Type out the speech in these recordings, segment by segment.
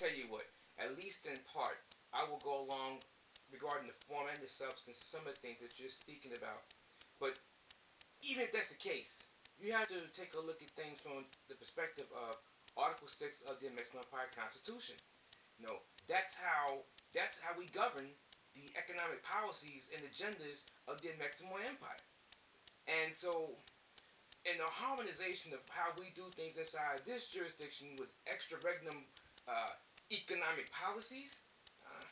tell you what, at least in part, I will go along regarding the form and the substance of some of the things that you're speaking about. But even if that's the case, you have to take a look at things from the perspective of Article 6 of the Amexem-Empire Constitution. You know, that's how we govern the economic policies and agendas of the Amexem-Moor-Empire. And so, in the harmonization of how we do things inside this jurisdiction with extra regnum economic policies, uh,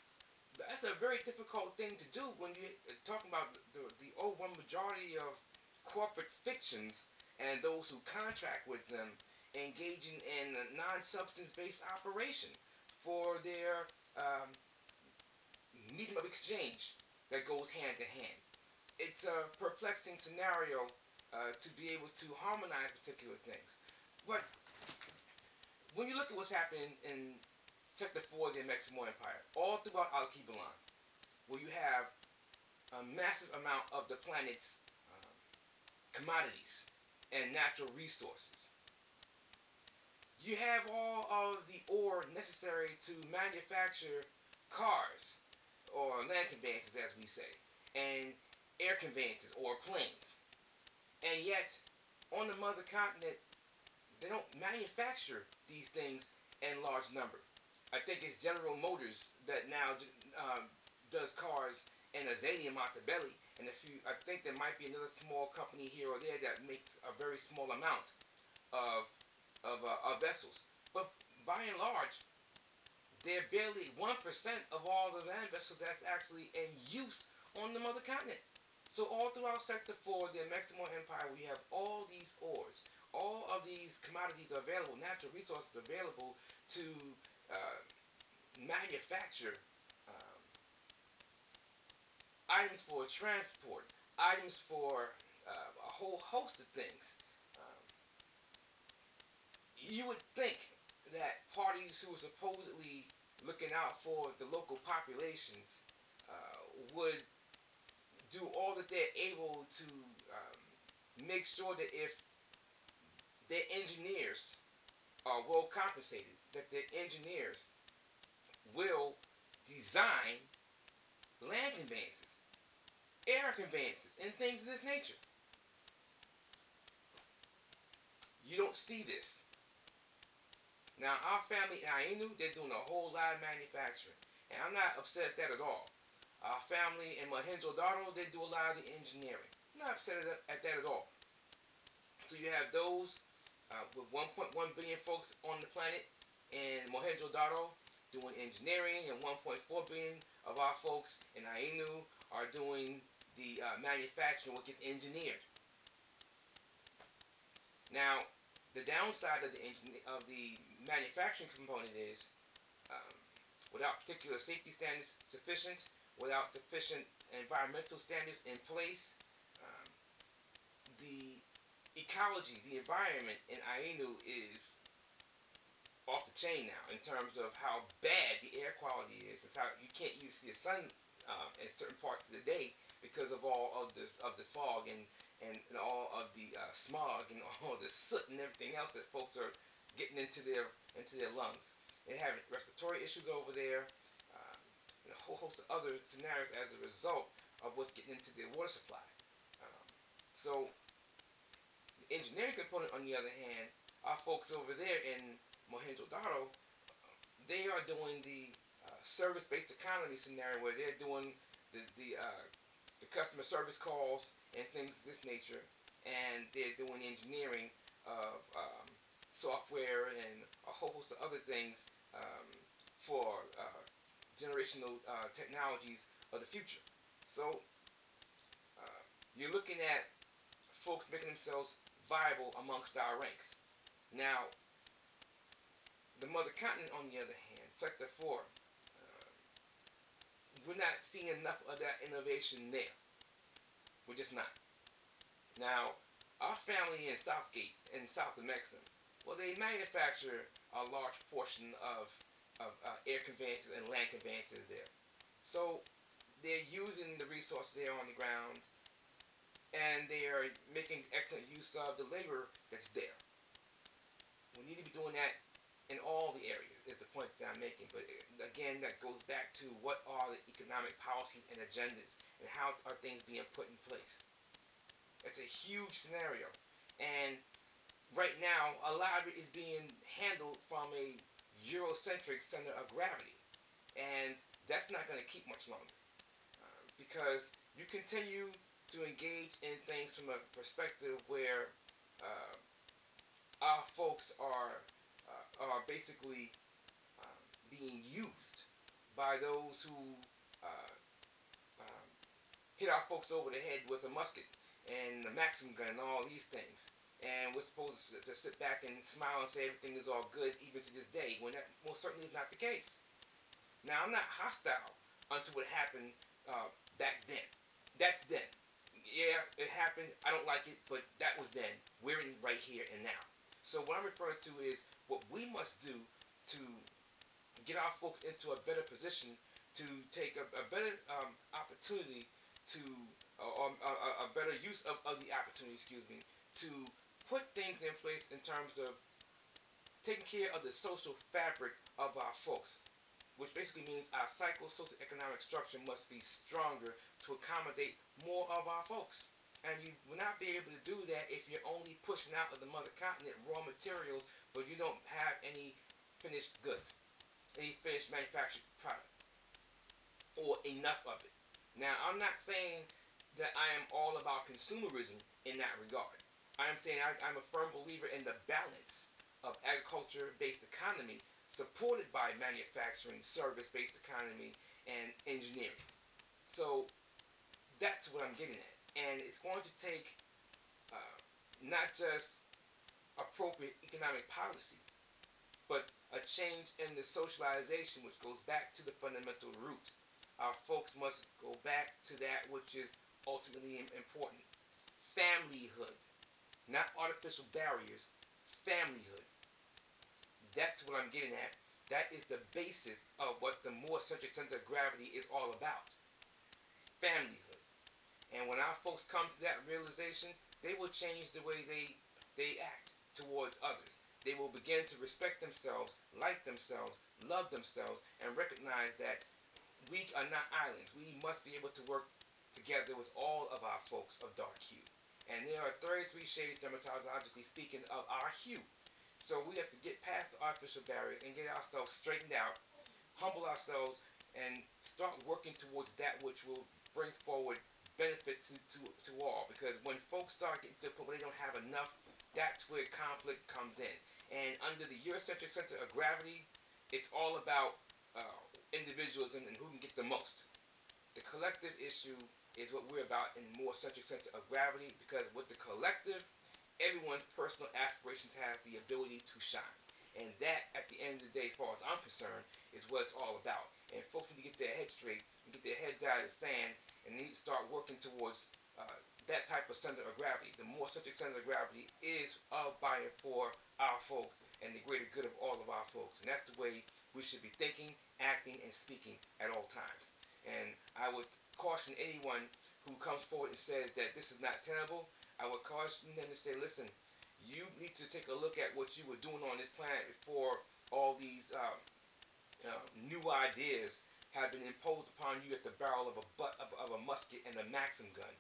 that's a very difficult thing to do when you're talking about the overwhelming majority of corporate fictions and those who contract with them engaging in a non-substance-based operation for their medium of exchange that goes hand to hand. It's a perplexing scenario to be able to harmonize particular things. But when you look at what's happening in Sector 4 of the Amexem-Moor-Empire, all throughout Al-Kibalan, where you have a massive amount of the planet's commodities and natural resources. You have all of the ore necessary to manufacture cars, or land conveyances as we say, and air conveyances or planes. And yet, on the mother continent, they don't manufacture these things in large number. I think it's General Motors that now does cars in a zany amount of belly, and I think there might be another small company here or there that makes a very small amount of vessels. But by and large, they're barely 1% of all the land vessels that's actually in use on the mother continent. So all throughout Sector 4, the Amexem-Moor-Empire, we have all these ores, all of these commodities available, natural resources available to manufacture items for transport, items for a whole host of things. Um, you would think that parties who are supposedly looking out for the local populations would do all that they're able to make sure that if their engineers are well compensated, that their engineers will design land conveyances, air conveyances, and things of this nature. You don't see this. Now, our family in Ainu, they're doing a whole lot of manufacturing, and I'm not upset at that at all. Our family in Mohenjo-Daro, they do a lot of the engineering. I'm not upset at that at all. So you have those with 1.1 billion folks on the planet in Mohenjo-Daro doing engineering, and 1.4 billion of our folks in Ainu are doing the manufacturing, what gets engineered. Now, the downside of the manufacturing component is without particular safety standards sufficient, without sufficient environmental standards in place, the ecology, the environment in Ainu is off the chain now in terms of how bad the air quality is. It's how you can't even see the sun in certain parts of the day because of all of the fog and all of the smog and all the soot and everything else that folks are getting into their lungs. They have respiratory issues over there, and a whole host of other scenarios as a result of what's getting into their water supply. So the engineering component, on the other hand, our folks over there in Mohenjo-Daro, they are doing the service-based economy scenario where they're doing the customer service calls and things of this nature, and they're doing engineering of software and a whole host of other things for generational technologies of the future. So you're looking at folks making themselves viable amongst our ranks. Now, the mother continent, on the other hand, Sector 4, we're not seeing enough of that innovation there. We're just not. Now, our family in Southgate, in South Amexem, well, they manufacture a large portion of air conveyances and land conveyances there. So they're using the resource there on the ground, and they are making excellent use of the labor that's there. We need to be doing that in all the areas is the point that I'm making. But again, that goes back to what are the economic policies and agendas, and how are things being put in place. It's a huge scenario, and right now a lot of it is being handled from a Eurocentric center of gravity, and that's not going to keep much longer, because you continue to engage in things from a perspective where uh, our folks are basically being used by those who uh, um, hit our folks over the head with a musket and a Maxim gun and all these things. And we're supposed to sit back and smile and say everything is all good even to this day, when that most certainly is not the case. Now, I'm not hostile unto what happened back then. That's then. Yeah, it happened. I don't like it, but that was then. We're in right here and now. So what I'm referring to is what we must do to get our folks into a better position, to take a better opportunity to, or a better use of the opportunity, excuse me, to put things in place in terms of taking care of the social fabric of our folks, which basically means our psycho-socioeconomic structure must be stronger to accommodate more of our folks. And you will not be able to do that if you're only pushing out of the mother continent raw materials, but you don't have any finished goods, any finished manufactured product, or enough of it. Now, I'm not saying that I am all about consumerism in that regard. I am saying I'm a firm believer in the balance of agriculture-based economy supported by manufacturing, service-based economy, and engineering. So that's what I'm getting at. And it's going to take uh, not just appropriate economic policy, but a change in the socialization, which goes back to the fundamental root. Our folks must go back to that which is ultimately important: familyhood, not artificial barriers, familyhood. That's what I'm getting at. That is the basis of what the Moorcentric Center of Gravity is all about: familyhood. And when our folks come to that realization, they will change the way they act towards others. They will begin to respect themselves, like themselves, love themselves, and recognize that we are not islands. We must be able to work together with all of our folks of dark hue. And there are 33 shades, dermatologically speaking, of our hue. So we have to get past the artificial barriers and get ourselves straightened out, humble ourselves, and start working towards that which will bring forward benefit to all. Because when folks start getting to the point where they don't have enough, that's where conflict comes in. And under the Eurocentric Center of Gravity, it's all about individualism and who can get the most. The collective issue is what we're about in Moorcentric Center of Gravity, because with the collective, everyone's personal aspirations have the ability to shine. And that, at the end of the day, as far as I'm concerned, is what it's all about. And folks need to get their heads straight and get their heads out of the sand, and need to start working towards that type of center of gravity. The Moorcentric Center of Gravity is of, by, and for our folks and the greater good of all of our folks. And that's the way we should be thinking, acting, and speaking at all times. And I would caution anyone who comes forward and says that this is not tenable. I would caution them to say, listen, you need to take a look at what you were doing on this planet before all these new ideas have been imposed upon you at the barrel of a musket and a Maxim gun.